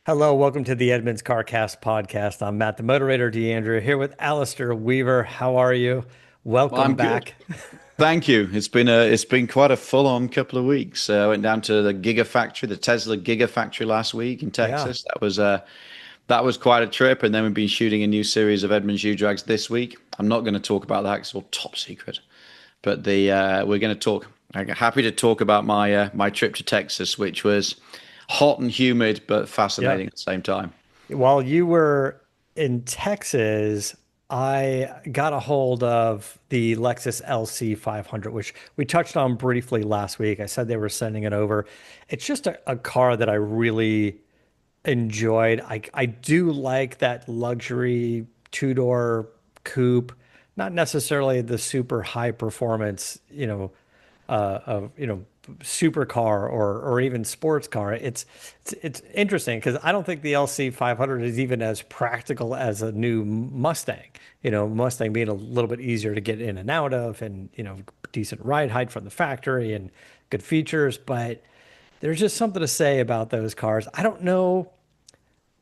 Hello, welcome to the Edmunds CarCast podcast. I'm Matt, the moderator, DeAndrea, here with Alistair Weaver. How are you? Well, Welcome I'm good. back. Thank you. It's been quite a full-on couple of weeks. I went down to the Gigafactory, the Tesla Gigafactory last week in Yeah, Texas. That was quite a trip, and then we've been shooting a new series of Edmunds U Drags this week. I'm not going to talk about that 'cause it's all top secret. But the we're going to talk. I'm happy to talk about my trip to Texas, which was hot and humid, but yeah. fascinating at the same time. While you were in Texas, I got a hold of the Lexus LC 500, which we touched on briefly last week. I said they were sending it over. It's just a car that I really enjoyed. I do like that luxury two-door coupe, not necessarily the super high performance, of supercar or even sports car. It's interesting because I don't think the LC 500 is even as practical as a new Mustang. Mustang being a little bit easier to get in and out of, and decent ride height from the factory and good features, but there's just something to say about those cars. I don't know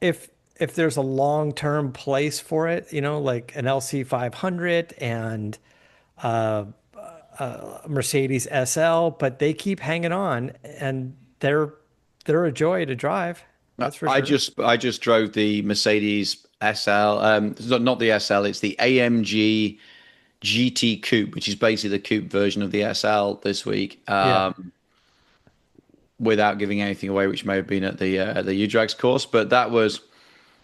if there's a long-term place for it, like an LC 500 and Mercedes SL, but they keep hanging on and they're a joy to drive. I That's for I sure. just I just drove the Mercedes SL. It's not the SL. It's the AMG GT Coupe, which is basically the coupe version of the SL this week. Yeah. Without giving anything away, which may have been at the UDrags course, but that was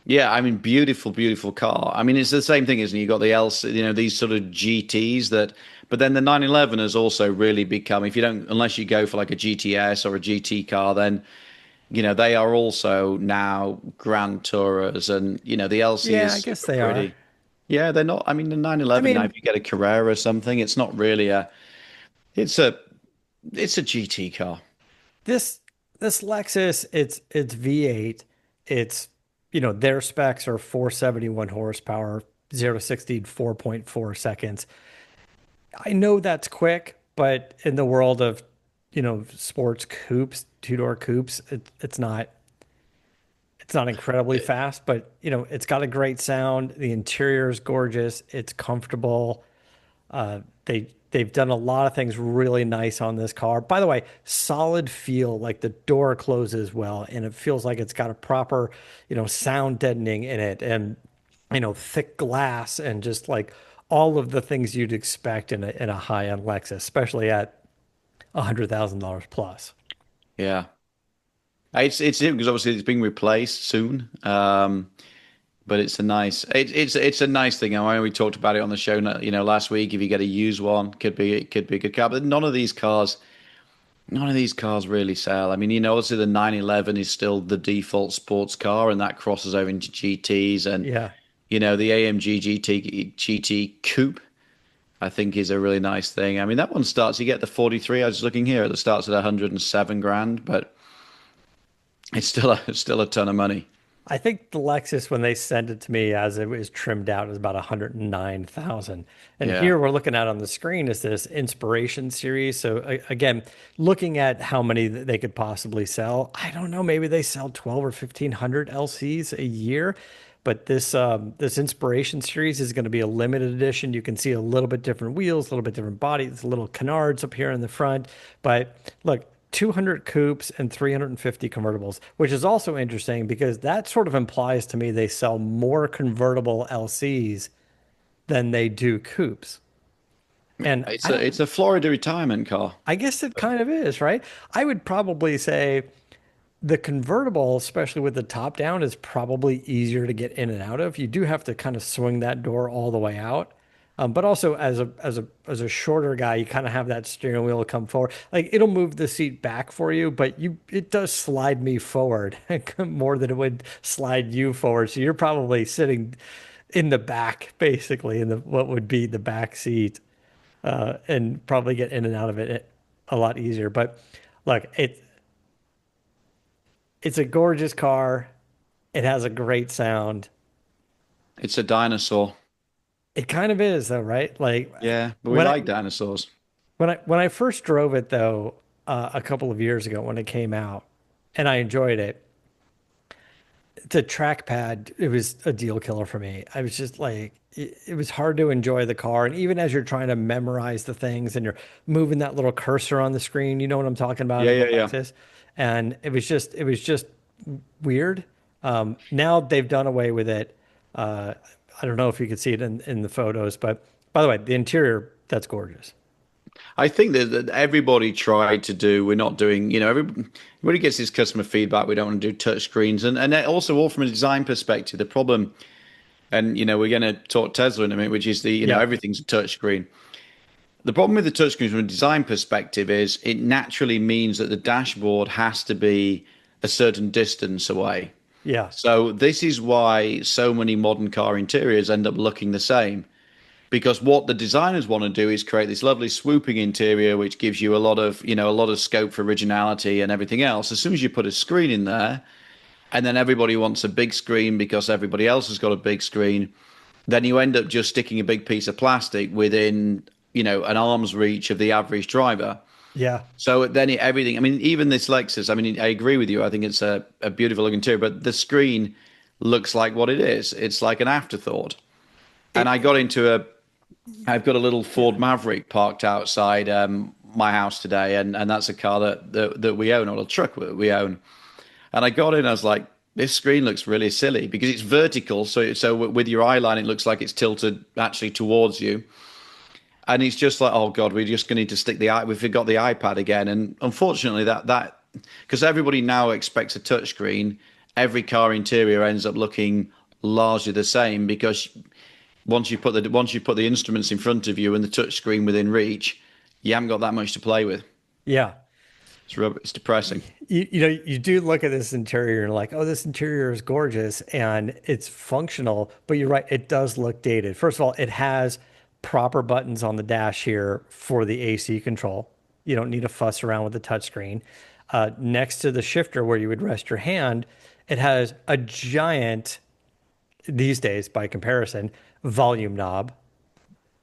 yeah. I mean, beautiful, beautiful car. I mean, it's the same thing, isn't it? You got the LC, these sort of GTs that, but then the 911 has also really become. If you don't, unless you go for like a GTS or a GT car, then they are also now Grand Tourers, and the LC Yeah, is I guess super they are. pretty. Yeah, they're not. I mean, the I 911 now, mean, if you get a Carrera or something, it's not really a. It's a. It's a GT car. this this Lexus, it's V8. It's their specs are 471 horsepower, 0 to 60 in 4.4 seconds. I know that's quick, but in the world of, sports coupes, two-door coupes, it's not incredibly fast, but it's got a great sound. The interior is gorgeous. It's comfortable. They've done a lot of things really nice on this car. By the way, solid feel, like the door closes well, and it feels like it's got a proper, sound deadening in it, and thick glass, and just like all of the things you'd expect in a high-end Lexus, especially at $100,000 plus. Yeah. It's because obviously it's being replaced soon. But it's a nice thing. I know we talked about it on the show, last week. If you get a used one, it could be a good car. But none of these cars really sell. I mean, obviously the 911 is still the default sports car, and that crosses over into GTs, and Yeah. the AMG GT Coupe, I think is a really nice thing. I mean, that one starts. You get the 43. I was looking here. It starts at 107 grand, but it's still a ton of money. I think the Lexus, when they sent it to me as it was trimmed out, is about 109,000. And Yeah. here we're looking at on the screen is this Inspiration series. So again, looking at how many that they could possibly sell, I don't know, maybe they sell 12 or 1,500 LCs a year. But this Inspiration series is going to be a limited edition. You can see a little bit different wheels, a little bit different body. There's little canards up here in the front. But look, 200 coupes and 350 convertibles, which is also interesting because that sort of implies to me they sell more convertible LCs than they do coupes. And It's I a don't, it's a Florida retirement car. I guess it kind of is, right? I would probably say the convertible, especially with the top down, is probably easier to get in and out of. You do have to kind of swing that door all the way out. But also as a shorter guy, you kind of have that steering wheel come forward. Like it'll move the seat back for you, but it does slide me forward more than it would slide you forward. So you're probably sitting in the back, basically, in the what would be the back seat, and probably get in and out of it a lot easier. But look, it's a gorgeous car. It has a great sound. It's a dinosaur. It kind of is though, right? Like Yeah, but we when I like dinosaurs. when I first drove it though, a couple of years ago when it came out, and I enjoyed it. the trackpad, it was a deal killer for me. I was just like, it was hard to enjoy the car. And even as you're trying to memorize the things and you're moving that little cursor on the screen, you know what I'm talking about Yeah, in the yeah, yeah. Lexus. And it was just weird. Now they've done away with it. I don't know if you could see it in the photos, but by the way, the interior, that's gorgeous. I think that everybody tried to do. We're not doing. Everybody gets this customer feedback. We don't want to do touch screens, and also all from a design perspective. The problem, and we're going to talk Tesla in a minute, which is the Yeah. everything's a touch screen. The problem with the touch screen from a design perspective is it naturally means that the dashboard has to be a certain distance away. Yeah. So this is why so many modern car interiors end up looking the same because what the designers want to do is create this lovely swooping interior which gives you a lot of scope for originality and everything else. As soon as you put a screen in there and then everybody wants a big screen because everybody else has got a big screen, then you end up just sticking a big piece of plastic within an arm's reach of the average driver. Yeah. So then everything, I mean, even this Lexus, I mean, I agree with you. I think it's a beautiful looking interior, but the screen looks like what it is. It's like an afterthought. And I've got a little Yeah. Ford Maverick parked outside my house today, and that's a car that we own, or a truck that we own. And I got in, I was like, this screen looks really silly because it's vertical. So with your eye line, it looks like it's tilted actually towards you. And it's just like, oh God, we're just going to need to stick we forgot the iPad again. And unfortunately, that because everybody now expects a touchscreen, every car interior ends up looking largely the same because once you put the instruments in front of you and the touchscreen within reach, you haven't got that much to play with. Yeah. It's depressing. You do look at this interior and like, oh, this interior is gorgeous and it's functional, but you're right, it does look dated. First of all, it has proper buttons on the dash here for the AC control. You don't need to fuss around with the touchscreen. Next to the shifter where you would rest your hand, it has a giant, these days by comparison, volume knob,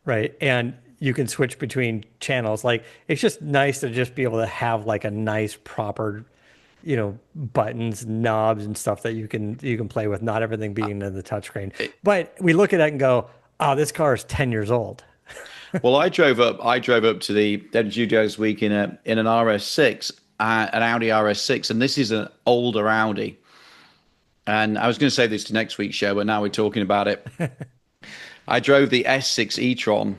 right? And you can switch between channels. Like it's just nice to just be able to have like a nice proper, buttons, knobs and stuff that you can play with, not everything being in the touchscreen. But we look at it and go, oh, this car is 10 years old. Well, I drove up to the Dead Studios week in an RS6, an Audi RS6, and this is an older Audi. And I was going to say this to next week's show, but now we're talking about it. I drove the S6 e-tron,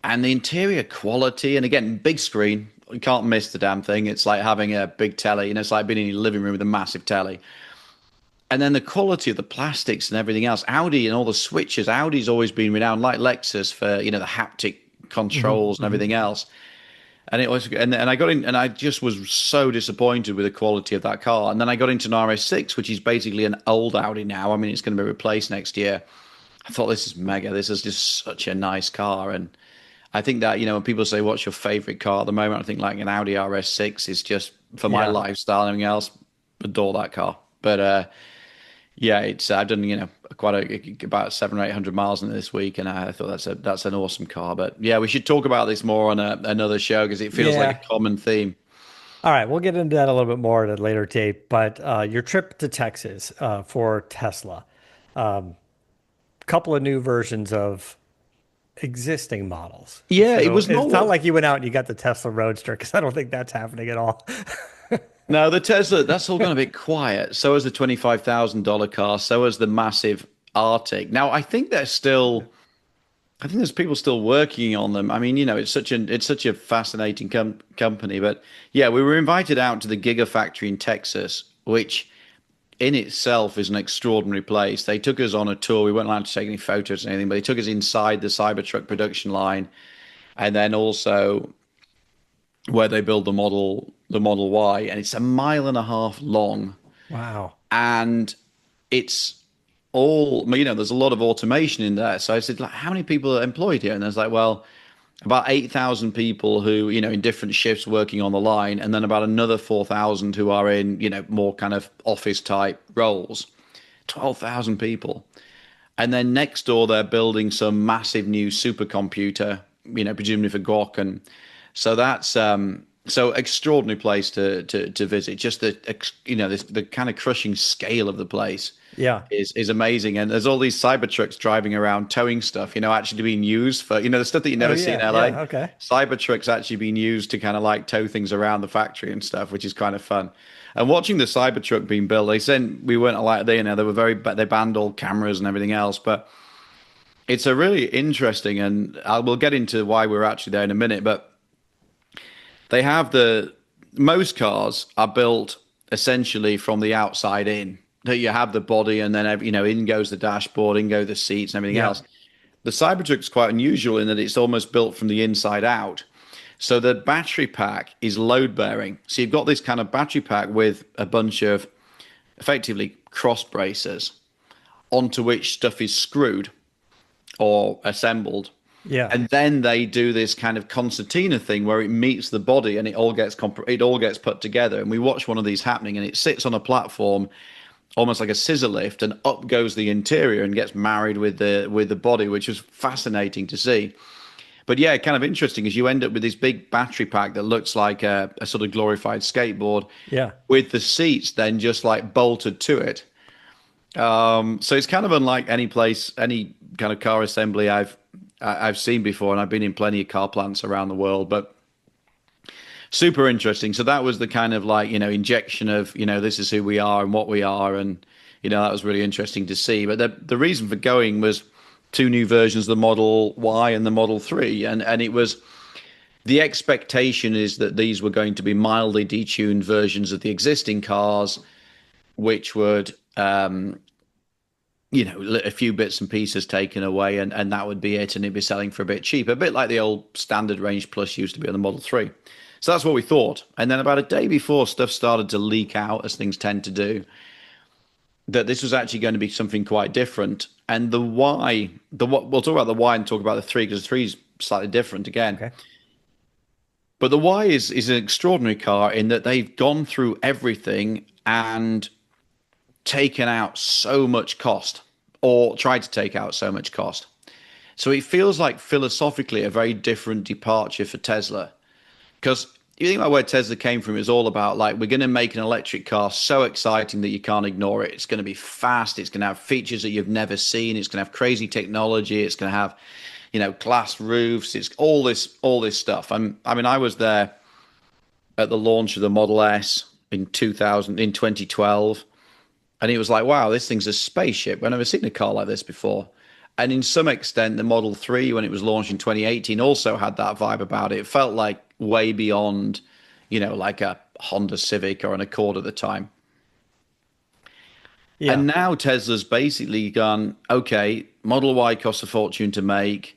and the interior quality, and again, big screen. You can't miss the damn thing. It's like having a big telly, it's like being in your living room with a massive telly. And then the quality of the plastics and everything else. Audi and all the switches. Audi's always been renowned, like Lexus, for the haptic Hmm. controls and Hmm. everything else. And I got in, and I just was so disappointed with the quality of that car. And then I got into an RS6, which is basically an old Audi now. I mean, it's going to be replaced next year. I thought this is mega. This is just such a nice car, and I think that when people say what's your favorite car at the moment, I think like an Audi RS6 is just for my Yeah. lifestyle and everything else. Adore that car, but yeah, it's I've done about 700 or 800 miles in it this week, and I thought that's an awesome car. But yeah, we should talk about this more on another show because it feels like Yeah. a common theme. All right, we'll get into that a little bit more at a later date. But your trip to Texas for Tesla, couple of new versions of existing models. Yeah, it So was it's not not. like you went out and you got the Tesla Roadster because I don't think that's happening at all. No, the Tesla, that's all gone a bit quiet. So has the $25,000 car. So has the massive Arctic. Now, I think there's people still working on them. I mean, it's such a fascinating company. But yeah, we were invited out to the Gigafactory in Texas, which in itself is an extraordinary place. They took us on a tour. We weren't allowed to take any photos or anything, but they took us inside the Cybertruck production line, and then also where they build the Model Y, and it's a mile and a half long, Wow. and it's there's a lot of automation in there. So I said, like, how many people are employed here? And there's like, well, about 8,000 people who, in different shifts working on the line, and then about another 4,000 who are in, more kind of office type roles. 12,000 people. And then next door, they're building some massive new supercomputer, presumably for Grok. And so So extraordinary place to visit. Just the kind of crushing scale of the place Yeah. is amazing. And there's all these Cybertrucks driving around towing stuff, actually being used for, the stuff that you Oh never see in yeah. LA. Yeah. Okay. Cybertrucks actually being used to kind of like tow things around the factory and stuff, which is kind of fun. And watching the Cybertruck being built, they said we weren't allowed, they were they banned all cameras and everything else, but it's a really interesting, and we'll get into why we're actually there in a minute, but they have most cars are built essentially from the outside in. That you have the body, and then in goes the dashboard, in go the seats, and everything Yeah. else. The Cybertruck's quite unusual in that it's almost built from the inside out. So the battery pack is load bearing. So you've got this kind of battery pack with a bunch of effectively cross bracers onto which stuff is screwed or assembled. Yeah. And then they do this kind of concertina thing where it meets the body and it all gets put together. And we watch one of these happening, and it sits on a platform almost like a scissor lift, and up goes the interior and gets married with the body, which was fascinating to see. But yeah, kind of interesting is you end up with this big battery pack that looks like a sort of glorified skateboard Yeah. with the seats then just like bolted to it. So it's kind of unlike any kind of car assembly I've seen before, and I've been in plenty of car plants around the world, but super interesting. So that was the kind of like, injection of, this is who we are and what we are. And, that was really interesting to see. But the reason for going was two new versions, the Model Y and the Model 3. And it was the expectation is that these were going to be mildly detuned versions of the existing cars, which would, a few bits and pieces taken away, and that would be it. And it'd be selling for a bit cheaper, a bit like the old standard range plus used to be on the Model 3. So that's what we thought. And then about a day before, stuff started to leak out, as things tend to do, that this was actually going to be something quite different. And the why, we'll talk about the why and talk about the three, because the three is slightly different again. Okay. But the why is an extraordinary car in that they've gone through everything and taken out so much cost, or tried to take out so much cost. So it feels like philosophically a very different departure for Tesla. Because you think about where Tesla came from, it's all about like, we're going to make an electric car so exciting that you can't ignore it. It's going to be fast. It's going to have features that you've never seen. It's going to have crazy technology. It's going to have, glass roofs. It's all this stuff. I mean, I was there at the launch of the Model S in 2012, and it was like, wow, this thing's a spaceship. I've never seen a car like this before. And in some extent, the Model 3, when it was launched in 2018, also had that vibe about it. It felt like way beyond, like a Honda Civic or an Accord at the time. Yeah. And now Tesla's basically gone, okay, Model Y costs a fortune to make.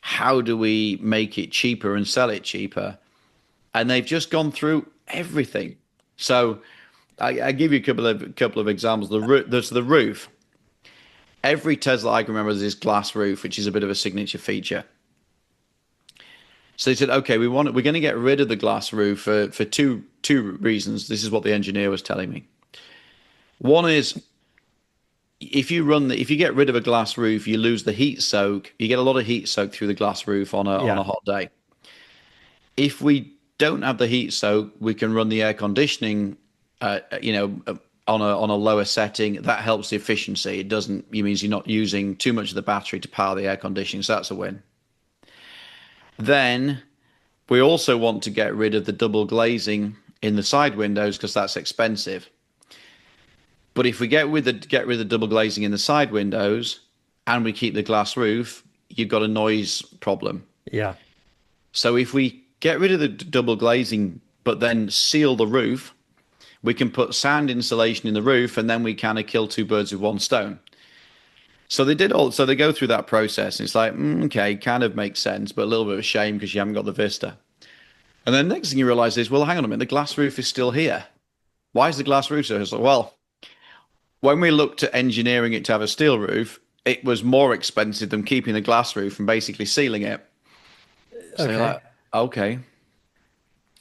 How do we make it cheaper and sell it cheaper? And they've just gone through everything. So I give you a couple of examples. There's the roof. Every Tesla I can remember has this glass roof, which is a bit of a signature feature. So they said, okay, we're going to get rid of the glass roof for two reasons. This is what the engineer was telling me. One is if you get rid of a glass roof, you lose the heat soak. You get a lot of heat soak through the glass roof on a Yeah. hot day. If we don't have the heat soak, we can run the air conditioning, on a lower setting. That helps the efficiency. It means you're not using too much of the battery to power the air conditioning. So that's a win. Then we also want to get rid of the double glazing in the side windows because that's expensive. But if we get rid of the double glazing in the side windows and we keep the glass roof, you've got a noise problem. Yeah. So if we get rid of the double glazing but then seal the roof, we can put sound insulation in the roof, and then we kind of kill two birds with one stone. So they go through that process, and it's like, okay, kind of makes sense, but a little bit of a shame because you haven't got the vista. And then the next thing you realize is, well, hang on a minute, the glass roof is still here. Why is the glass roof so? It's like, well, when we looked at engineering it to have a steel roof, it was more expensive than keeping the glass roof and basically sealing it. So you're Okay. like, okay.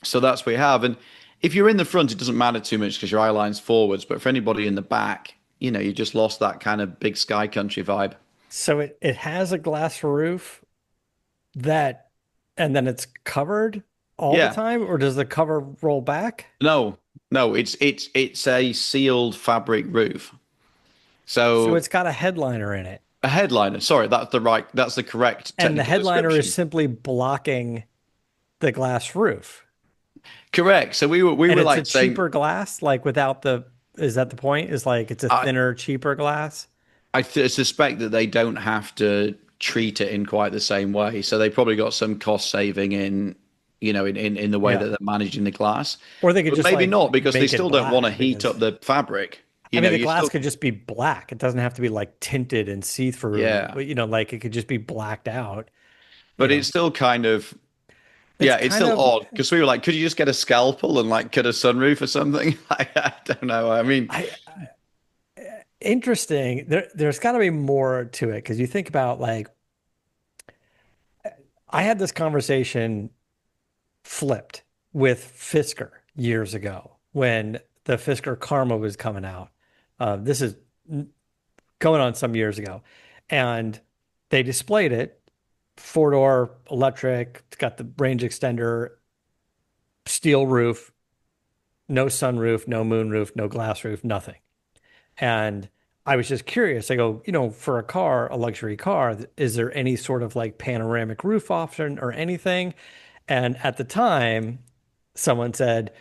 So that's what we have. And if you're in the front, it doesn't matter too much because your eye line's forwards. But for anybody in the back, you just lost that kind of big sky country vibe. So it has a glass roof that, and then it's covered all the Yeah. time, or does the cover roll back? No, no, it's a sealed fabric roof. So So it's got a headliner in it, a headliner. Sorry, that's the correct and the technical headliner is description. simply blocking the glass roof. Correct. So we And were it's a like saying cheaper glass, like without the, is that the point? Is like it's a I thinner, cheaper glass? suspect that they don't have to treat it in quite the same way. So they probably got some cost saving in, in the way that Yeah. they're managing the glass. Or they could But just maybe like not because they make it still don't want to black heat up because the fabric. I mean the You glass still, could just be black. It doesn't have to be like tinted and see-through, yeah. but like it could just be blacked out, you But know. it's still kind of, It's yeah, it's kind still of odd because we were like, could you just get a scalpel and like cut a sunroof or something? I don't know. I mean, I interesting. There's got to be more to it because you think about like I had this conversation flipped with Fisker years ago when the Fisker Karma was coming out. This is going on some years ago, and they displayed it four-door electric. It's got the range extender, steel roof, no sunroof, no moonroof, no glass roof, nothing. And I was just curious. I go, for a car, a luxury car, is there any sort of like panoramic roof option or anything? And at the time, someone said,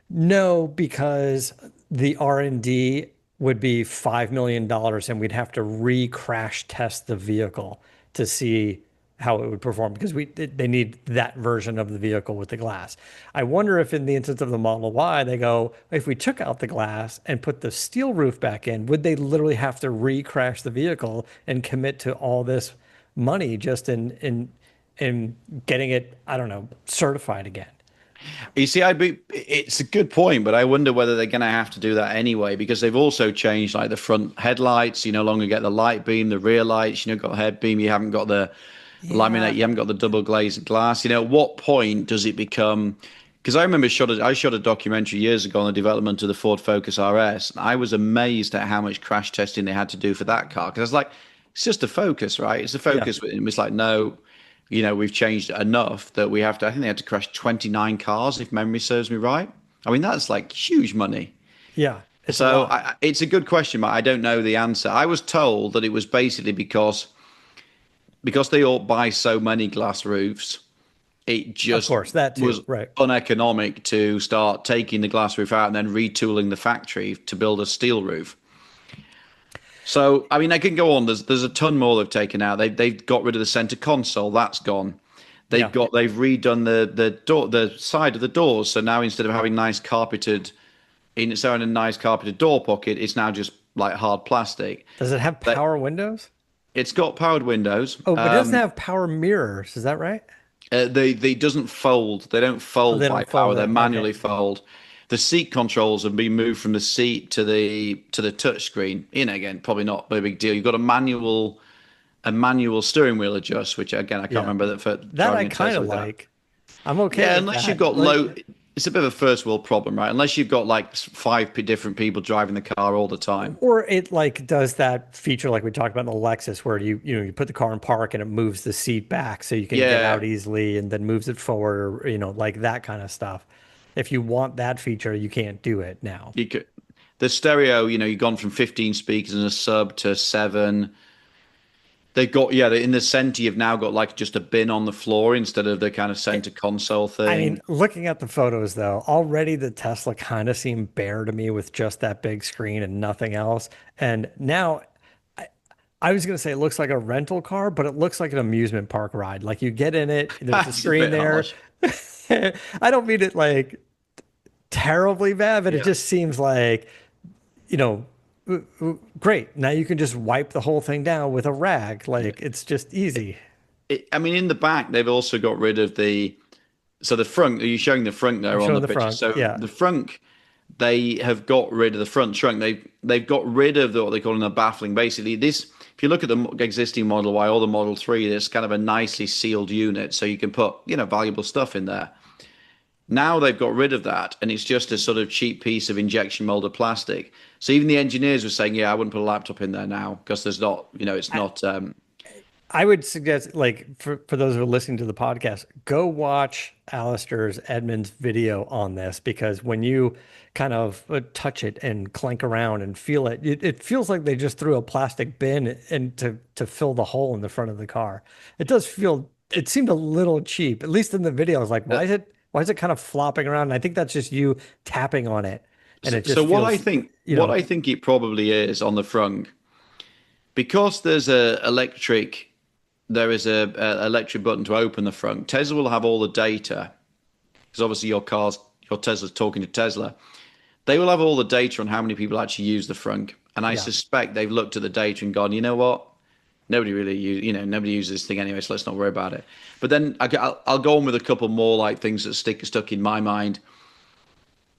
no, because the R&D would be $5 million and we'd have to re-crash test the vehicle to see how it would perform because they need that version of the vehicle with the glass. I wonder if in the instance of the Model Y, they go, if we took out the glass and put the steel roof back in, would they literally have to re-crash the vehicle and commit to all this money just in getting it, I don't know, certified again? you see, it's a good point, but I wonder whether they're going to have to do that anyway because they've also changed like the front headlights. You no longer get the light beam, the rear lights. Got the head beam. You haven't got the laminate. Yeah. You haven't got the double glazed glass. At what point does it become? Because I remember I shot a documentary years ago on the development of the Ford Focus RS, and I was amazed at how much crash testing they had to do for that car. Because I was like, it's just a Focus, right? It's a Yeah. Focus. It was like, no, we've changed enough that we have to. I think they had to crash 29 cars, if memory serves me right. I mean, that's like huge money. Yeah. It's a So lot. it's a good question, but I don't know the answer. I was told that it was basically because they all buy so many glass roofs, it Of just course, that too. was Right. uneconomic to start taking the glass roof out and then retooling the factory to build a steel roof. So, I mean, I can go on. There's a ton more they've taken out. They've got rid of the center console. That's gone. Yeah. They've redone the side of the doors. So now instead of having a nice carpeted door pocket, it's now just like hard plastic. Does it have But power windows? it's got powered windows. Oh, but it doesn't have power mirrors. Is that right? They doesn't fold. They don't Oh, fold they by don't fold power. They in. Okay. manually fold. The seat controls have been moved from the seat to the touch screen. Again, probably not a big deal. You've got a manual steering wheel adjust, which again I can't Yeah. remember that for That I driving a kind Tesla of with that. like. I'm okay Yeah, with unless you've that. got Like, low, it's a bit of a first world problem, right? Unless you've got like different people driving the car all the time. or it like does that feature like we talked about in the Lexus where you put the car in park and it moves the seat back so you can get Yeah, out easily and then moves it forward or like that kind of stuff. If you want that feature, you can't do it now. you could. The stereo, you've gone from 15 speakers in a sub to seven. They've got, yeah, in the center, you've now got like just a bin on the floor instead of the kind of center console I mean, thing. looking at the photos though, already the Tesla kind of seemed bare to me with just that big screen and nothing else. And now I was going to say it looks like a rental car, but it looks like an amusement park ride. Like you get in it, there's a That's a screen bit there. harsh. I don't mean it like terribly bad, but it Yeah. just seems like, you know, great. Now you can just wipe the whole thing down with a rag. Yeah. Like it's just easy. I mean, in the back, they've also got rid of so the front, are you showing the front I'm there on showing the the picture? front. So Yeah. the front, they have got rid of the front trunk. They've got rid of what they call in the baffling. Basically, if you look at the existing Model Y or the Model 3, there's kind of a nicely sealed unit, so you can put, valuable stuff in there. Now they've got rid of that, and it's just a sort of cheap piece of injection molded plastic. So even the engineers were saying, "Yeah, I wouldn't put a laptop in there now because there's not, it's I, not." I would suggest, like, for those who are listening to the podcast, go watch Alistair's Edmunds video on this because when you kind of touch it and clank around and feel it, it feels like they just threw a plastic bin in to fill the hole in the front of the car. It does feel, it seemed a little cheap, at least in the video. I was like, why is it kind of flopping around? And I think that's just you tapping on it, and So, it so just feels, what I think it probably is on the front, because there is a electric button to open the front. Tesla will have all the data because obviously your Tesla's talking to Tesla. They will have all the data on how many people actually use the front, and I yeah, suspect they've looked at the data and gone, you know what? Nobody uses this thing anyway, so let's not worry about it. But then I'll go on with a couple more like things that stuck in my mind.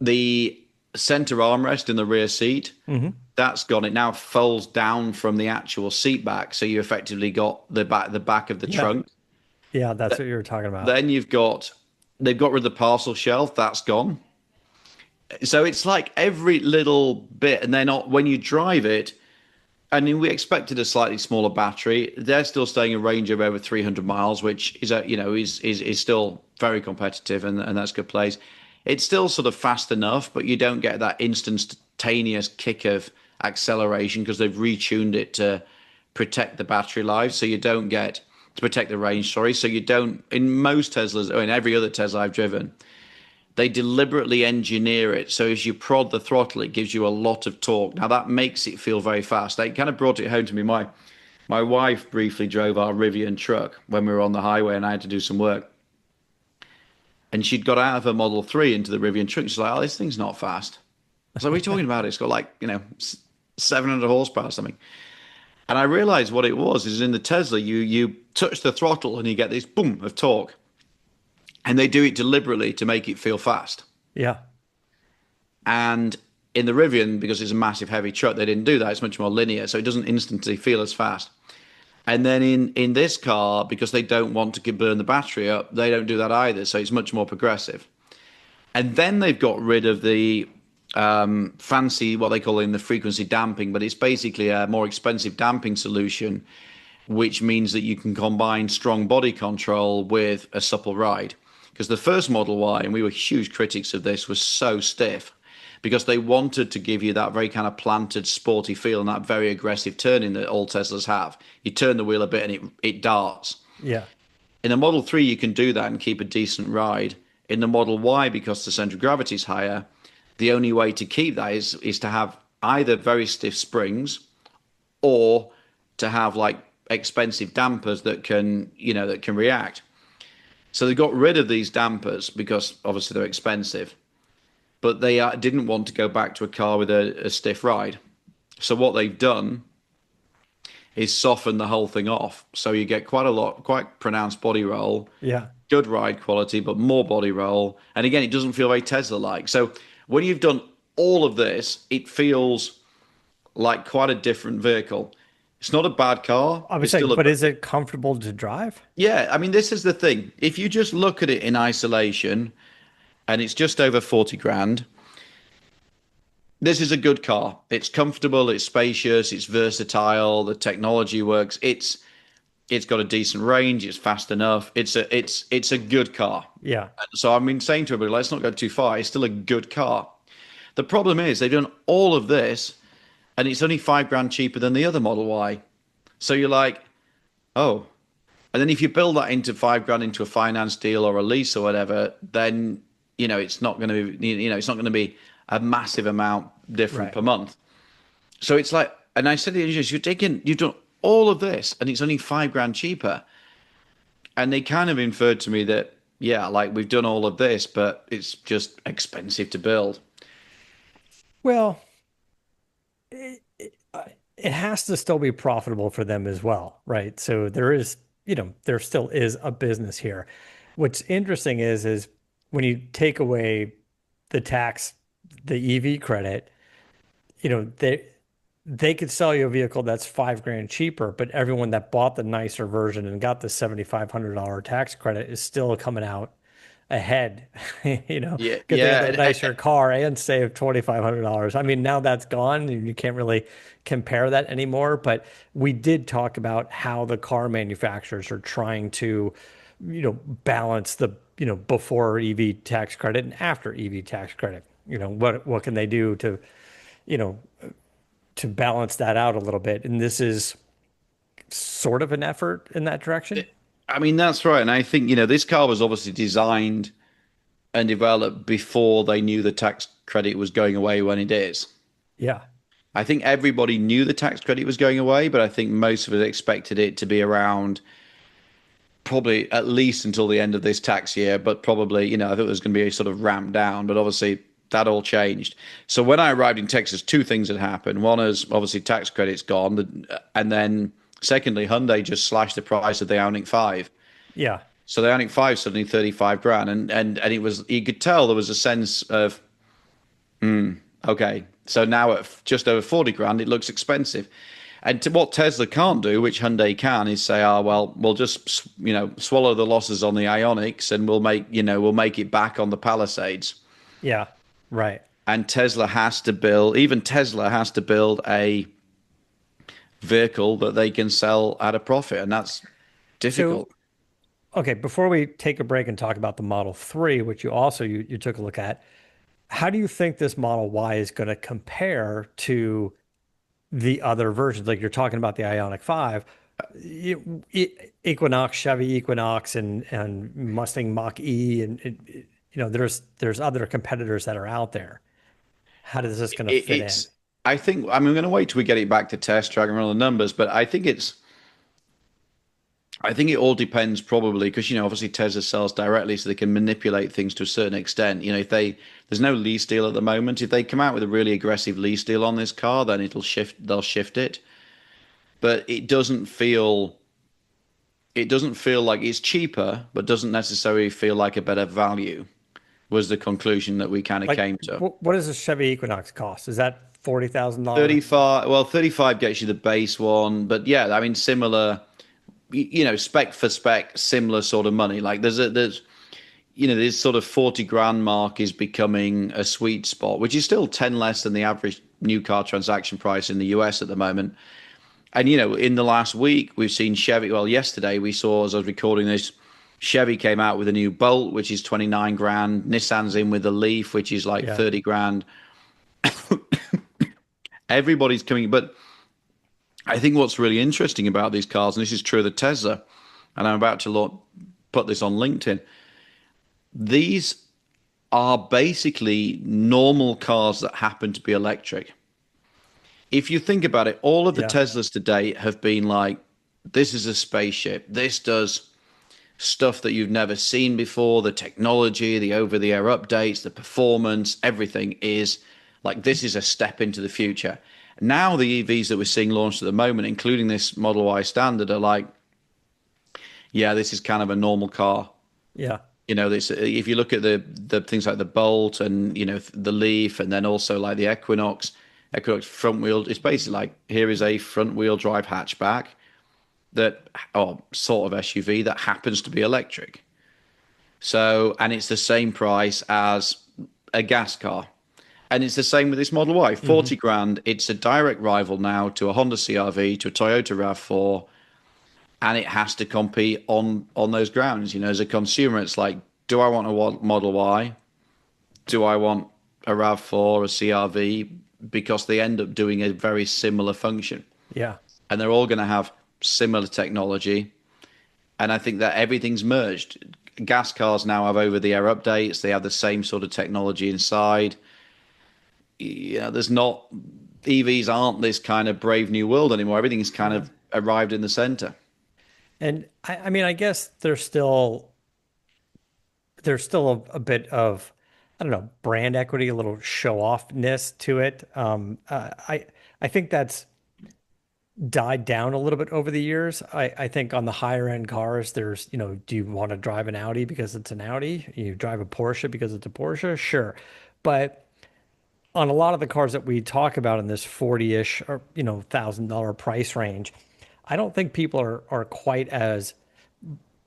The center armrest in the rear seat, hmm that's gone. It now folds down from the actual seat back, so you effectively got the back of the yeah, trunk. yeah, that's what you were talking about. Then they've got rid of the parcel shelf, that's gone. So it's like every little bit, and they're not when you drive it. I mean, we expected a slightly smaller battery. They're still staying a range of over 300 miles, which is is still very competitive, and that's a good place. It's still sort of fast enough, but you don't get that instantaneous kick of acceleration because they've retuned it to protect the battery life. So you don't get to protect the range. Sorry, so you don't in most Teslas or in every other Tesla I've driven they deliberately engineer it so as you prod the throttle, it gives you a lot of torque. Now that makes it feel very fast. They kind of brought it home to me. My wife briefly drove our Rivian truck when we were on the highway, and I had to do some work. And she'd got out of her Model 3 into the Rivian truck. She's like, "Oh, this thing's not fast." I was like, "What are you talking about? It's got like 700 horsepower or something." And I realized what it was is in the Tesla, you touch the throttle and you get this boom of torque, and they do it deliberately to make it feel fast. Yeah. And in the Rivian, because it's a massive heavy truck, they didn't do that. It's much more linear, so it doesn't instantly feel as fast. And then in this car, because they don't want to burn the battery up, they don't do that either. So it's much more progressive. And then they've got rid of the fancy, what they call in the frequency damping, but it's basically a more expensive damping solution, which means that you can combine strong body control with a supple ride. Because the first Model Y, and we were huge critics of this, was so stiff because they wanted to give you that very kind of planted, sporty feel and that very aggressive turning that all Teslas have. You turn the wheel a bit and it darts. Yeah. In the Model 3, you can do that and keep a decent ride. In the Model Y, because the center of gravity is higher, the only way to keep that is to have either very stiff springs or to have like expensive dampers that can react. So they got rid of these dampers because obviously they're expensive, but they didn't want to go back to a car with a stiff ride. So what they've done is soften the whole thing off. So you get quite pronounced body roll, Yeah. good ride quality, but more body roll. And again, it doesn't feel very Tesla-like. So when you've done all of this, it feels like quite a different vehicle. It's not a bad car. I would It's say, still a but is it comfortable to drive? yeah. I mean, this is the thing. If you just look at it in isolation, and it's just over 40 grand, this is a good car. It's comfortable. It's spacious. It's versatile. The technology works. It's got a decent range. It's fast enough. It's a good car. Yeah. So I've been saying to everybody, let's not go too far. It's still a good car. The problem is they've done all of this, and it's only 5 grand cheaper than the other Model Y. So you're like, oh. And then if you build that into 5 grand into a finance deal or a lease or whatever, then it's not going to be it's not going to be a massive amount different Right. per month. So it's like, and I said to the engineers, you've done all of this, and it's only 5 grand cheaper. And they kind of inferred to me that yeah, like we've done all of this, but it's just expensive to build. Well, it has to still be profitable for them as well, right? So there is, there still is a business here. What's interesting is when you take away the tax, the EV credit, you know, they could sell you a vehicle that's 5 grand cheaper, but everyone that bought the nicer version and got the $7,500 tax credit is still coming out ahead, Yeah, get yeah, the nicer car and save $2,500. I mean, now that's gone and you can't really compare that anymore. But we did talk about how the car manufacturers are trying to, balance the, before EV tax credit and after EV tax credit. What can they do to, you know, to balance that out a little bit? And this is sort of an effort in that direction. I mean, that's right. And I think, this car was obviously designed and developed before they knew the tax credit was going away when it is. Yeah. I think everybody knew the tax credit was going away, but I think most of us expected it to be around probably at least until the end of this tax year, but probably, I thought it was going to be a sort of ramp down, but obviously that all changed. So when I arrived in Texas, two things had happened. One is obviously tax credit's gone, and then secondly, Hyundai just slashed the price of the Ioniq 5. Yeah. So the Ioniq 5 suddenly 35 grand, and it was, you could tell there was a sense of, okay, so now at just over 40 grand, it looks expensive. And to what Tesla can't do, which Hyundai can, is say, "Oh well, we'll just swallow the losses on the Ioniqs, and we'll make it back on the Palisades." Yeah. Right. And even Tesla has to build a vehicle that they can sell at a profit, and that's So, difficult. okay, before we take a break and talk about the Model 3, which you took a look at, how do you think this Model Y is going to compare to the other versions? Like you're talking about the Ioniq 5, Equinox, Chevy Equinox, and Mustang Mach-E, and there's other competitors that are out there. How is this going to fit in? It's I think I'm going to wait till we get it back to test track and run the numbers, but I think it all depends probably because obviously Tesla sells directly, so they can manipulate things to a certain extent. If there's no lease deal at the moment, if they come out with a really aggressive lease deal on this car, then they'll shift it. But it doesn't feel like it's cheaper, but doesn't necessarily feel like a better value. Was the conclusion that we kind of Like, came to. what does a Chevy Equinox cost? Is that $40,000? 35, well, 35 gets you the base one, but yeah, I mean similar, spec for spec, similar sort of money. Like this sort of 40 grand mark is becoming a sweet spot, which is still 10 less than the average new car transaction price in the US at the moment. And in the last week, we've seen Chevy. Well, yesterday we saw, as I was recording this, Chevy came out with a new Bolt, which is 29 grand. Nissan's in with the Leaf, which is like Yeah. 30 grand. Everybody's coming, but I think what's really interesting about these cars, and this is true of the Tesla, and I'm about to put this on LinkedIn, these are basically normal cars that happen to be electric. If you think about it, all of the Yeah. Teslas today have been like, this is a spaceship. This does stuff that you've never seen before. The technology, the over-the-air updates, the performance, everything is like, this is a step into the future. Now the EVs that we're seeing launched at the moment, including this Model Y Standard, are like, yeah, this is kind of a normal car. Yeah. This, if you look at the things like the Bolt and the Leaf, and then also like the Equinox front wheel, it's basically like, here is a front wheel drive hatchback or sort of SUV that happens to be electric. So, and it's the same price as a gas car. And it's the same with this Model Y. Hmm. 40 grand, it's a direct rival now to a Honda CR-V, to a Toyota RAV4, and it has to compete on those grounds. As a consumer, it's like, do I want a Model Y? Do I want a RAV4, a CR-V? Because they end up doing a very similar function. Yeah. And they're all going to have similar technology. And I think that everything's merged. Gas cars now have over-the-air updates. They have the same sort of technology inside. There's not EVs aren't this kind of brave new world anymore. Everything's kind Yeah. of arrived in the center. And I mean, I guess there's still a bit of, I don't know, brand equity, a little show offness to it. I think that's died down a little bit over the years. I think on the higher end cars, there's, do you want to drive an Audi because it's an Audi? You drive a Porsche because it's a Porsche? Sure. But on a lot of the cars that we talk about in this 40-ish or, $1,000 price range, I don't think people are quite as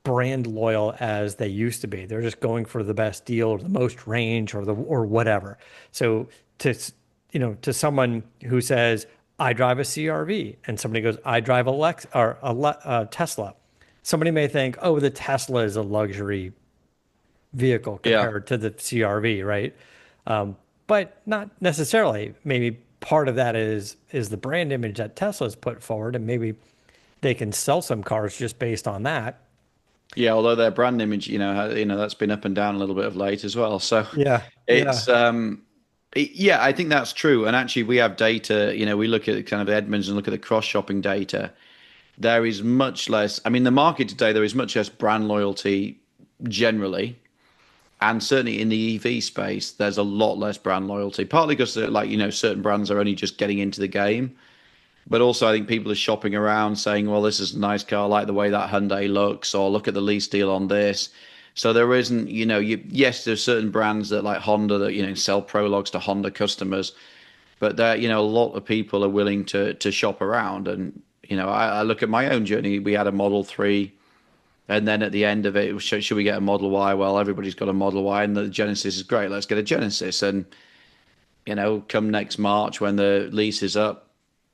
brand loyal as they used to be. They're just going for the best deal or the most range or the or whatever. So to to someone who says I drive a CRV and somebody goes I drive a a Tesla, somebody may think, oh, the Tesla is a luxury vehicle Yeah. compared to the CRV, right? But not necessarily. Maybe part of that is the brand image that Tesla's put forward, and maybe they can sell some cars just based on that. Yeah, although their brand image, that's been up and down a little bit of late as well. So Yeah, yeah. it's yeah, I think that's true. And actually, we have data. We look at kind of Edmunds and look at the cross-shopping data. There is much less. I mean, the market today, there is much less brand loyalty generally, and certainly in the EV space, there's a lot less brand loyalty. Partly because, certain brands are only just getting into the game. But also, I think people are shopping around saying, well, this is a nice car, I like the way that Hyundai looks, or look at the lease deal on this. So there isn't, yes, there's certain brands that like Honda that, sell prologues to Honda customers, but there, a lot of people are willing to shop around. And, I look at my own journey. We had a Model 3, and then at the end of it, should we get a Model Y? Well, everybody's got a Model Y, and the Genesis is great. Let's get a Genesis. And, come next March when the lease is up,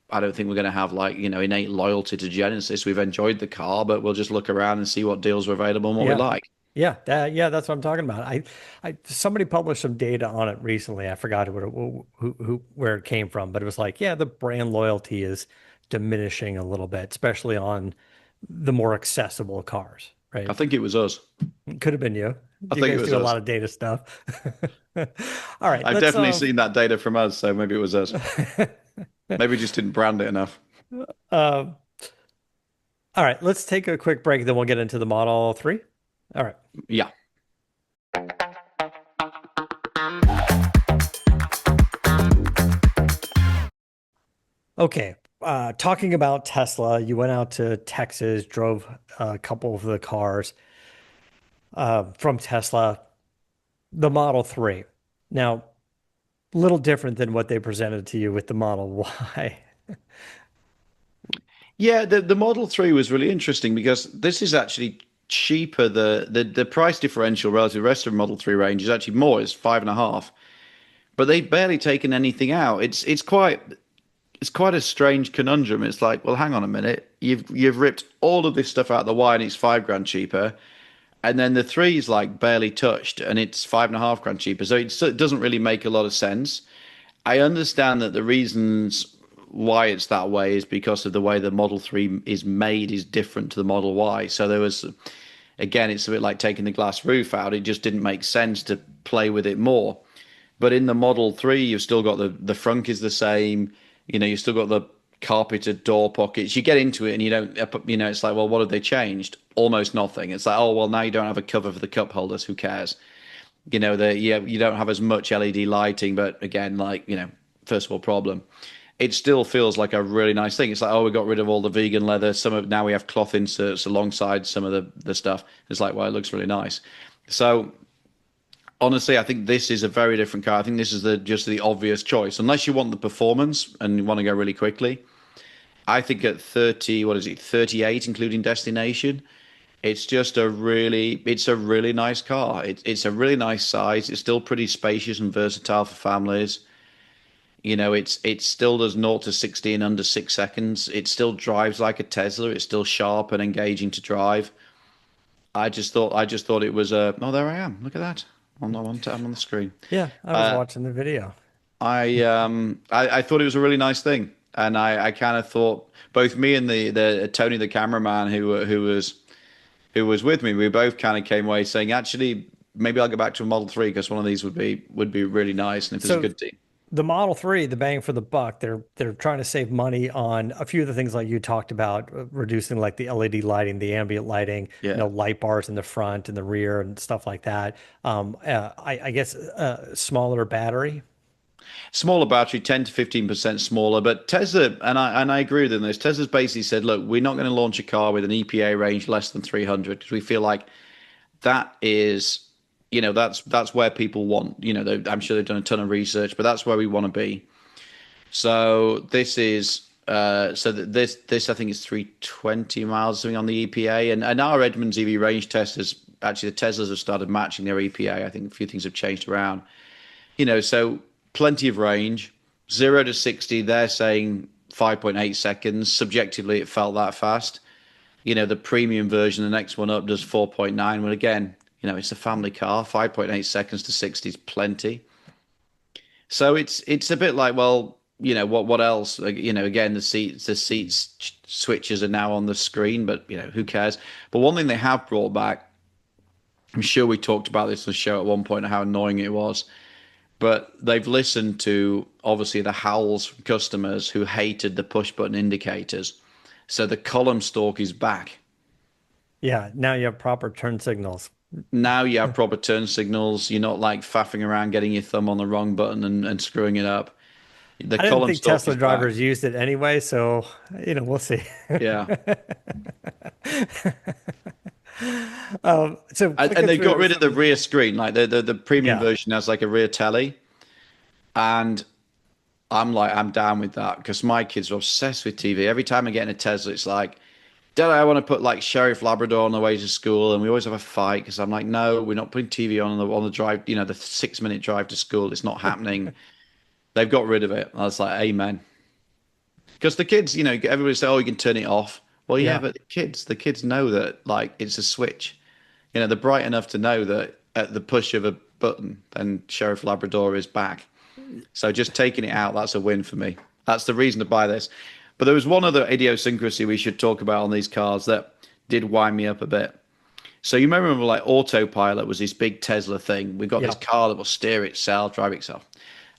I don't think we're going to have like, innate loyalty to Genesis. We've enjoyed the car, but we'll just look around and see what deals are available and what we Yeah. like. Yeah, that's what I'm talking about. Somebody published some data on it recently. I forgot where it came from, but it was like, yeah, the brand loyalty is diminishing a little bit, especially on the more accessible cars, I right? think it was us. It could have been you. I You think it guys was do a us. lot of data stuff. All right, I've let's definitely seen that data from us, so maybe it was us. Maybe we just didn't brand it enough. uh, all right, let's take a quick break, then we'll get into the Model 3. All right. Yeah. Okay. Talking about Tesla, you went out to Texas, drove a couple of the cars from Tesla, the Model 3. Now, a little different than what they presented to you with the Model Y. Yeah, the Model 3 was really interesting because this is actually cheaper. The price differential relative to the rest of the Model 3 range is actually more, it's 5.5. But they've barely taken anything out. It's quite a strange conundrum. It's like, well, hang on a minute. You've ripped all of this stuff out of the Y and it's 5 grand cheaper. And then the three is like barely touched and it's 5.5 grand cheaper. So it doesn't really make a lot of sense. I understand that the reasons why it's that way is because of the way the Model 3 is made is different to the Model Y. So there was, again, it's a bit like taking the glass roof out. It just didn't make sense to play with it more. But in the Model 3, you've still got the front is the same. You've still got the carpeted door pockets. You get into it and you don't, it's like, well, what have they changed? Almost nothing. It's like, oh, well, now you don't have a cover for the cup holders. Who cares? You don't have as much LED lighting, but again, like, first of all, problem. It still feels like a really nice thing. It's like, oh, we got rid of all the vegan leather. Now we have cloth inserts alongside some of the stuff. It's like, well, it looks really nice. So honestly, I think this is a very different car. I think this is just the obvious choice, unless you want the performance and you want to go really quickly. I think at 30, what is it, 38, including destination, it's a really nice car. It's a really nice size. It's still pretty spacious and versatile for families. It still does 0 to 60 in under 6 seconds. It still drives like a Tesla. It's still sharp and engaging to drive. I just thought it was a. Oh, there I am. Look at that. I'm on the screen. Yeah, I was watching the video. I thought it was a really nice thing, and I kind of thought both me and the Tony the cameraman who was with me, we both kind of came away saying, actually, maybe I'll go back to a Model 3 because one of these would be really nice, and if there's a So good team. the Model 3, the bang for the buck, they're trying to save money on a few of the things like you talked about, reducing like the LED lighting, the ambient lighting, Yeah. light bars in the front and the rear and stuff like that. I guess smaller battery. Smaller battery, 10 to 15% smaller. But Tesla, and I agree with them on this, Tesla's basically said, look, we're not going to launch a car with an EPA range less than 300 because we feel like that is, that's where people want, I'm sure they've done a ton of research, but that's where we want to be. So this is This I think is 320 miles something on the EPA, and our Edmunds EV range testers actually the Teslas have started matching their EPA. I think a few things have changed around. So plenty of range. 0 to 60, they're saying 5.8 seconds. Subjectively, it felt that fast. The premium version, the next one up, does 4.9. Well, again, it's a family car. 5.8 seconds to 60 is plenty. So it's a bit like, well, what else? Like, again, the seats switches are now on the screen, but who cares? But one thing they have brought back, I'm sure we talked about this on the show at one point, how annoying it was. But they've listened to obviously the howls from customers who hated the push button indicators. So the column stalk is back. Yeah, now you have proper turn signals. Now you have proper turn signals. You're not like faffing around getting your thumb on the wrong button and screwing it up. The I didn't column think stalk Tesla is back. drivers used it anyway, so we'll see. Yeah. So And clicking they got through rid of the some, rear screen. Like the premium yeah, version has like a rear telly. And I'm down with that because my kids are obsessed with TV. Every time I get in a Tesla, it's like, Dad, I want to put like Sheriff Labrador on the way to school, and we always have a fight because I'm like, no, we're not putting TV on the drive. The 6 minute drive to school. It's not happening. They've got rid of it. I was like, amen. Because the kids, everybody say, oh, you can turn it off. Well, yeah, yeah, but the kids know that like it's a switch. They're bright enough to know that at the push of a button, then Sheriff Labrador is back. So just taking it out, that's a win for me. That's the reason to buy this. But there was one other idiosyncrasy we should talk about on these cars that did wind me up a bit. So you may remember like autopilot was this big Tesla thing. We've got this yeah, car that will steer itself, drive itself.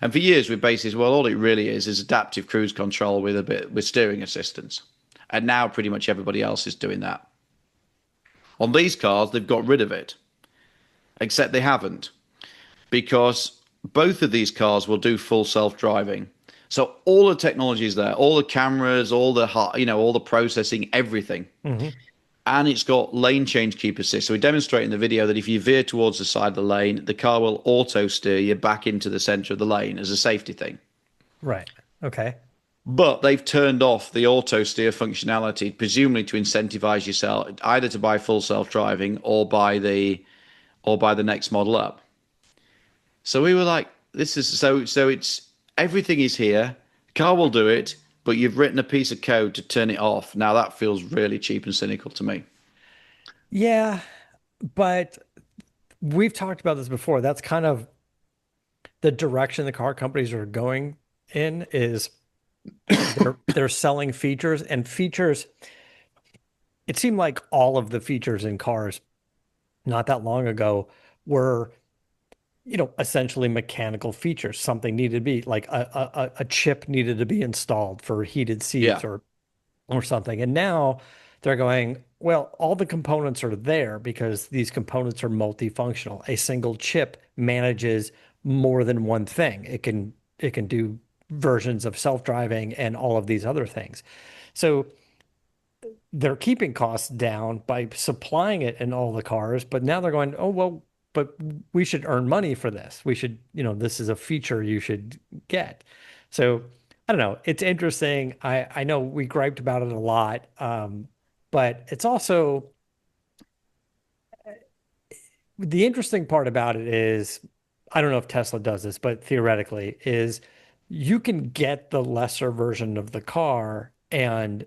And for years we've based this, well, all it really is adaptive cruise control with a bit with steering assistance. And now pretty much everybody else is doing that. On these cars, they've got rid of it, except they haven't, because both of these cars will do full self-driving. So all the technology is there, all the cameras, all the processing, everything. hmm And it's got lane change keep assist. So we demonstrate in the video that if you veer towards the side of the lane, the car will auto steer you back into the center of the lane as a safety thing. right. Okay. But they've turned off the auto steer functionality, presumably to incentivize yourself either to buy full self-driving or buy the next model up. So we were like, this is so it's everything is here. Car will do it, but you've written a piece of code to turn it off. Now that feels really cheap and cynical to me. Yeah, but we've talked about this before. That's kind of the direction the car companies are going in is they're selling features and features. It seemed like all of the features in cars not that long ago were, essentially mechanical features. Something needed to be like a chip needed to be installed for heated Yeah. seats or something. And now they're going, well, all the components are there because these components are multifunctional. A single chip manages more than one thing. It can do versions of self-driving and all of these other things. So they're keeping costs down by supplying it in all the cars, but now they're going, oh, well, but we should earn money for this. We should, this is a feature you should get. So I don't know. It's interesting. I know we griped about it a lot, but it's also the interesting part about it is I don't know if Tesla does this, but theoretically is you can get the lesser version of the car and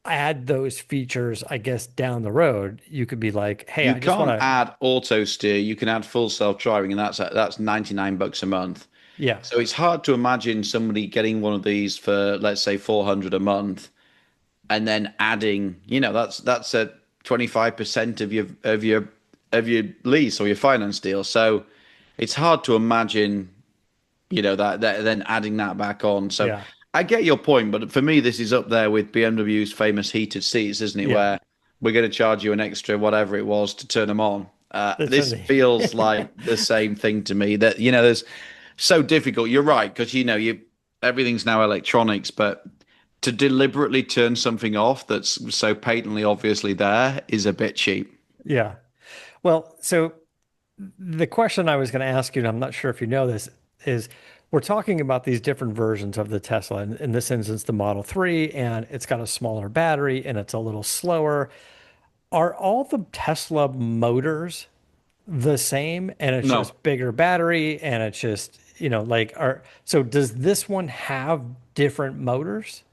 add those features, I guess, down the road. You could be like, hey, You I just want can't to, add auto steer. You can add full self-driving, and that's $99 a month. yeah, So it's hard to imagine somebody getting one of these for, let's say, 400 a month, and then adding, that's a 25% of your lease or your finance deal. So it's hard to imagine, that then adding that back on. So yeah, I get your point, but for me, this is up there with BMW's famous heated seats, isn't it? yeah. Where we're going to charge you an extra whatever it was to turn them on. That's This really, feels like the same thing to me. That there's so difficult. You're right because you everything's now electronics, but to deliberately turn something off that's so patently obviously there is a bit cheap. yeah. Well, so the question I was going to ask you, and I'm not sure if you know this, is we're talking about these different versions of the Tesla. In this instance, the Model 3, and it's got a smaller battery and it's a little slower. Are all the Tesla motors the same and it's No, just bigger battery and it's just, like are so does this one have different motors?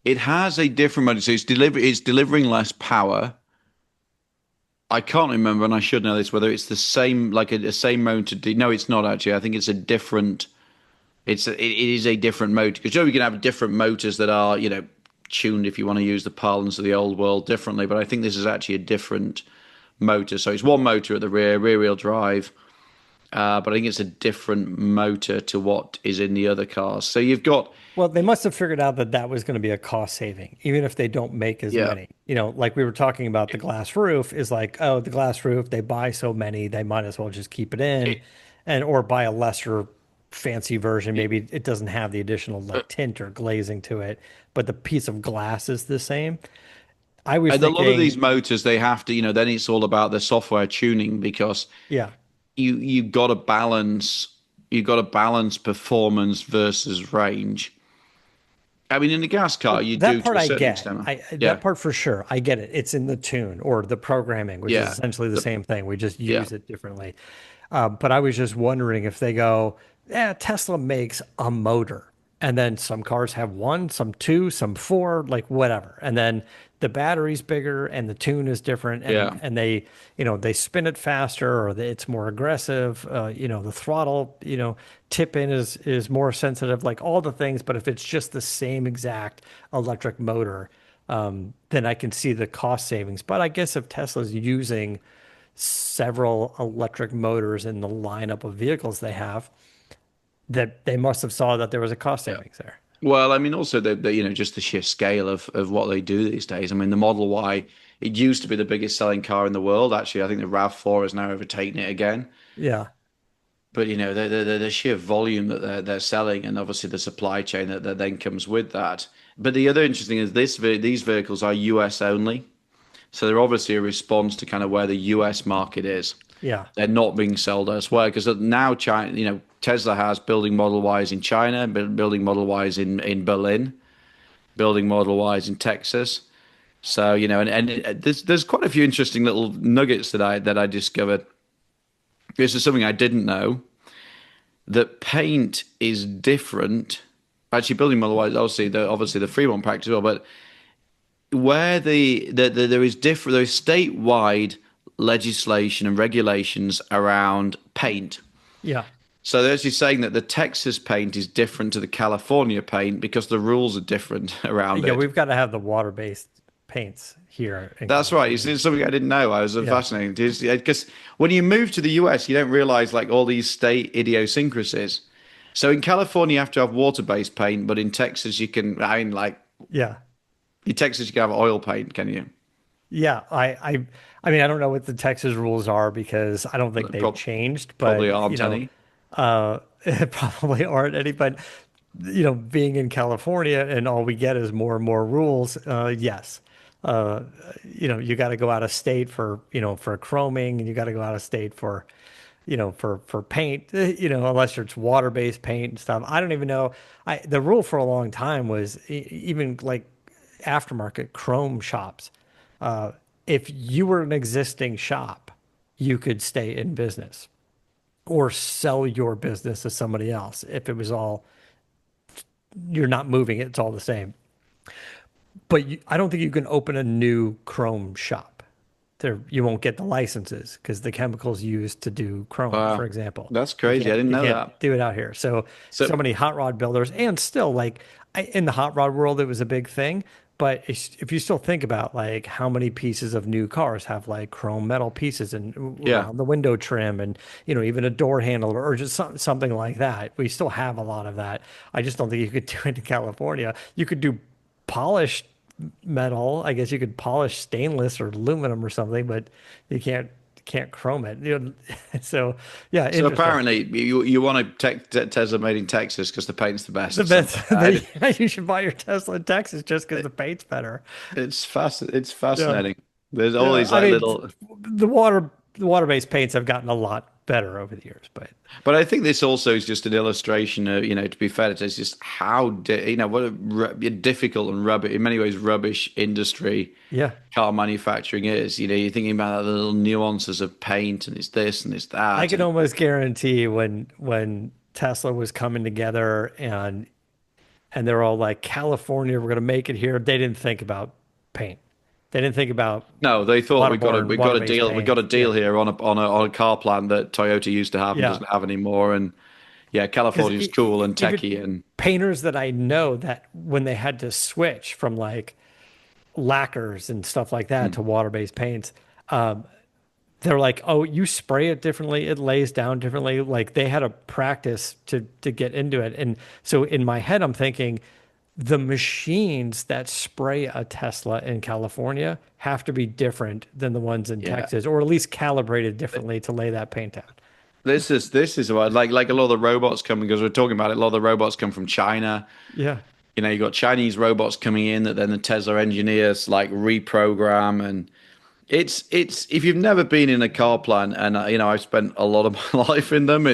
it has a different motor, so it's delivering less power. I can't remember, and I should know this, whether it's the same, like a same motor. No, it's not actually. I think it's a different. It is a different motor because you can have different motors that are tuned, if you want to use the parlance of the old world, differently. But I think this is actually a different motor. So it's one motor at the rear wheel drive. But I think it's a different motor to what is in the other cars. So you've got, Well, they must have figured out that that was going to be a cost saving, even if they don't make as yeah, many. Like we were talking about the glass roof is like, oh, the glass roof, they buy so many, they might as well just keep it in it, and or buy a lesser fancy version. Maybe it doesn't have the additional like tint or glazing to it, but the piece of glass is the same. I was and a lot of thinking, these motors they have to, then it's all about the software tuning because yeah. you've got to balance performance versus range. I mean, in a gas car, Well, you that do part to a I certain get. extent. I Yeah, that part for sure. I get it. It's in the tune or the programming, which is yeah, essentially the the, same thing. We just yeah. use it differently. But I was just wondering if they go, yeah, Tesla makes a motor, and then some cars have one, some two, some four, like whatever, and then the battery's bigger and the tune is different, and Yeah. they spin it faster or it's more aggressive. The throttle tip in is more sensitive, like all the things. But if it's just the same exact electric motor, then I can see the cost savings. But I guess if Tesla's using several electric motors in the lineup of vehicles they have, that they must have saw that there was a cost Yeah. savings there. Well, I mean, also just the sheer scale of what they do these days. I mean, the Model Y, it used to be the biggest selling car in the world. Actually, I think the RAV4 has now overtaken it again. Yeah. But the sheer volume that they're selling, and obviously the supply chain that then comes with that. But the other interesting is these vehicles are US only, so they're obviously a response to kind of where the US market is. Yeah. They're not being sold elsewhere because now China, Tesla has building Model Ys in China, building Model Ys in Berlin, building Model Ys in Texas. So there's quite a few interesting little nuggets that I discovered. This is something I didn't know that paint is different. Actually, building Model Y is obviously the free one pack as well, but where there is different, there is statewide legislation and regulations around paint. Yeah. So they're actually saying that the Texas paint is different to the California paint because the rules are different around Yeah. it. We've got to have the water-based paints here in That's right. It's, California. it's something I didn't know. I was Yeah. fascinating because when you move to the US, you don't realize like all these state idiosyncrasies. So in California, you have to have water-based paint, but in Texas, you can. I mean, like Yeah. in Texas, you can have oil paint, can you? Yeah. I mean, I don't know what the Texas rules are because I don't think they've Prob- changed, Probably but aren't any. uh, probably aren't any, but being in California and all we get is more and more rules. Yes. Uh, you got to go out of state for chroming and you got to go out of state for paint, unless it's water-based paint and stuff. I don't even know. The rule for a long time was even like aftermarket chrome shops. Uh, if you were an existing shop, you could stay in business or sell your business to somebody else. If it was all, you're not moving it, it's all the same. But I don't think you can open a new chrome shop. There, you won't get the licenses because the chemicals used to do chrome, for Wow, example, that's crazy. I didn't you know can't that. do it out here. So So, so many hot rod builders, and still like in the hot rod world, it was a big thing. But if you still think about like how many pieces of new cars have like chrome metal pieces and yeah. around the window trim and even a door handle or just something like that, we still have a lot of that. I just don't think you could do it in California. You could do polished metal. I guess you could polish stainless or aluminum or something, but you can't chrome it. So yeah, So interesting. apparently, you want a Tesla made in Texas because the paint's the best The or something. best you should buy your Tesla in Texas just because the paint's better. It's Yeah. fascinating. There's all Yeah. these I like mean, little. the water the water-based paints have gotten a lot better over the years. But I think this also is just an illustration of, to be fair, it's just how, what a difficult and rubbish, in many ways, rubbish industry Yeah, car manufacturing is. You're thinking about the little nuances of paint and it's this and it's I that. can almost guarantee when Tesla was coming together and they're all like, California, we're gonna make it here. They didn't think about paint. They didn't think about No, they thought water-based we got paint. a Yeah, deal here on a car plant that Toyota used to have and yeah. doesn't have anymore. And yeah, Because California's cool and even techie and painters that I know that when they had to switch from like lacquers and stuff like that mm, to water-based paints, they're like, oh, you spray it differently, it lays down differently. Like they had to practice to get into it. And so in my head, I'm thinking the machines that spray a Tesla in California have to be different than the ones in yeah. Texas, or at least calibrated differently to lay that paint down. This is what like a lot of the robots coming because we're talking about it. A lot of the robots come from China. Yeah. You got Chinese robots coming in that then the Tesla engineers like reprogram and it's if you've never been in a car plant and I've spent a lot of my life in them.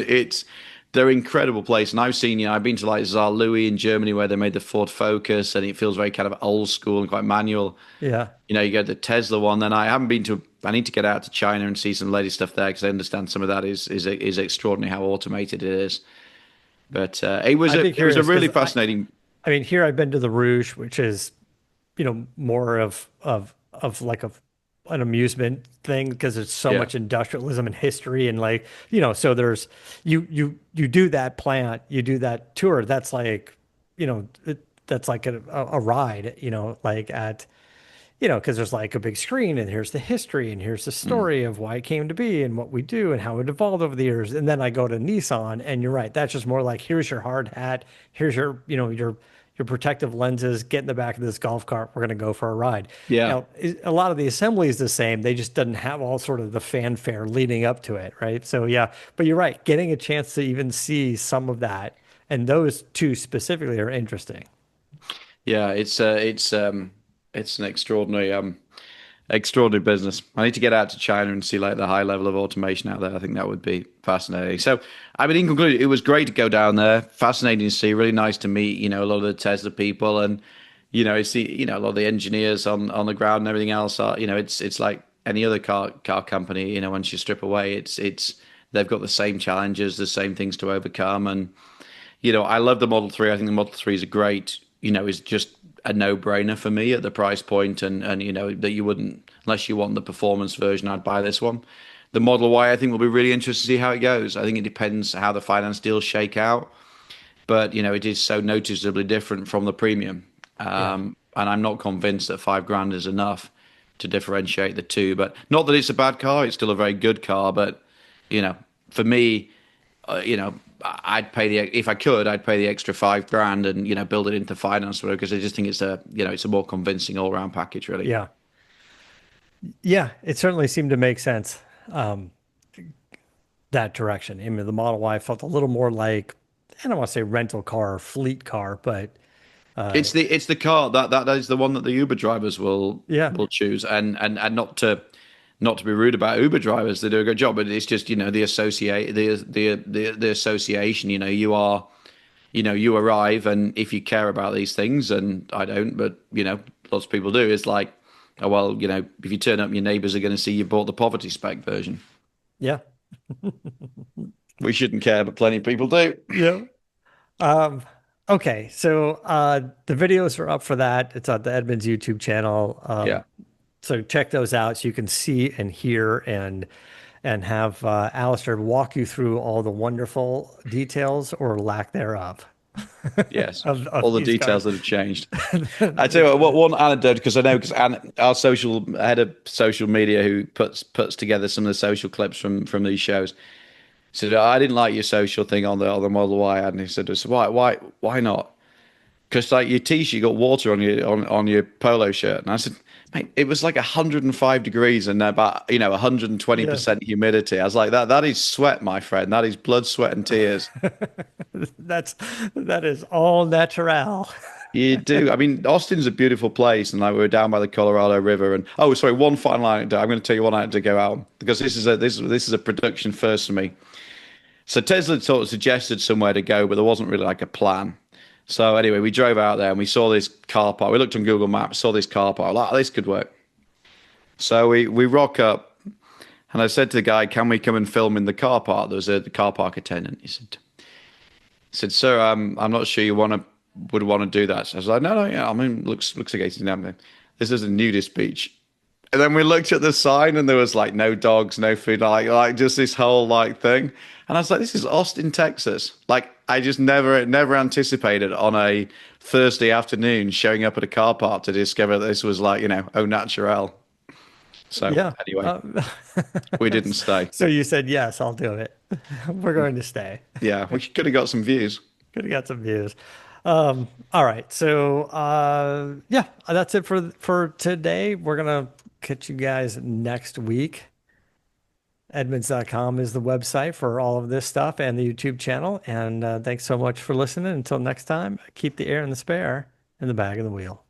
They're incredible place and I've seen I've been to like Saarlouis in Germany where they made the Ford Focus and it feels very kind of old school and quite manual. Yeah. You get the Tesla one. Then I haven't been to. I need to get out to China and see some latest stuff there because I understand some of that is extraordinary how automated it is. But I'd be it was a curious really because fascinating. I mean, here I've been to the Rouge, which is, more of like an amusement thing because it's so Yeah. much industrialism and history and like, so there's you do that plant, you do that tour. That's like, that's like a ride, like at because there's like a big screen and here's the history and here's the Mm. story of why it came to be and what we do and how it evolved over the years. And then I go to Nissan and you're right, that's just more like here's your hard hat, here's your protective lenses, get in the back of this golf cart, we're going to go for a ride. Yeah. Now, a lot of the assembly is the same, they just doesn't have all sort of the fanfare leading up to it, right? So yeah, but you're right, getting a chance to even see some of that and those two specifically are interesting. Yeah. It's an extraordinary business. I need to get out to China and see like the high level of automation out there. I think that would be fascinating. So, I mean, in conclusion, it was great to go down there. Fascinating to see. Really nice to meet, a lot of the Tesla people and, see, a lot of the engineers on the ground and everything else are, it's like any other car company, once you strip away, it's they've got the same challenges, the same things to overcome. And, I love the Model 3. I think the Model 3 is a great, is just a no-brainer for me at the price point and that you wouldn't unless you want the performance version I'd buy this one. The Model Y I think will be really interesting to see how it goes. I think it depends how the finance deals shake out, but it is so noticeably different from the premium. Yeah. And I'm not convinced that 5 grand is enough to differentiate the two, but not that it's a bad car, it's still a very good car, but for me, I'd pay if I could, I'd pay the extra 5 grand and build it into finance because I just think it's a more convincing all round package really. Yeah. Yeah, it certainly seemed to make sense. Um, that direction. I mean, the Model Y felt a little more like, I don't want to say rental car or fleet car, but It's the car that is the one that the Uber drivers yeah, will choose and not to be rude about Uber drivers, they do a good job, but it's just the association. You arrive, and if you care about these things, and I don't, but lots of people do. It's like, oh well, if you turn up, your neighbours are going to see you bought the poverty spec version. yeah, We shouldn't care, but plenty of people do. yeah. Um, okay, so the videos are up for that. It's on the Edmunds YouTube channel. Yeah. So check those out so you can see and hear and have Alistair walk you through all the wonderful details or lack thereof Yes, of all the these details cars. that have changed. I tell you what, one anecdote because I know because our social head of social media who puts together some of the social clips from these shows said I didn't like your social thing on the Model Y, and he said, so why not? Because like your t-shirt, you got water on your polo shirt, and I said, mate, it was like 105 degrees and about 120% Yeah. humidity. I was like that is sweat, my friend. That is blood, sweat, and tears. That's that is all natural. You do. I mean, Austin's a beautiful place, and like we were down by the Colorado River. And oh, sorry, one final anecdote. I'm going to tell you one anecdote to go out because this is a production first for me. So Tesla sort of suggested somewhere to go, but there wasn't really like a plan. So anyway, we drove out there and we saw this car park. We looked on Google Maps, saw this car park. Like, oh, this could work. So we rock up, and I said to the guy, "Can we come and film in the car park?" There was a car park attendant. He said, "Sir, I'm not sure you would want to do that." So I was like, "No, no, yeah. I mean, looks like it's this is a nudist beach." And then we looked at the sign, and there was like no dogs, no food, like just this whole like thing. And I was like, "This is Austin, Texas." Like I just never anticipated on a Thursday afternoon showing up at a car park to discover that this was like au naturel. So Yeah. anyway, we didn't stay. So you said, yes, I'll do it. We're going to stay. Yeah, we could have got some views. Could have got some views. All right. So yeah, that's it for today. We're gonna catch you guys next week. Edmunds.com is the website for all of this stuff and the YouTube channel. And thanks so much for listening. Until next time, keep the air in the spare in the bag of the wheel.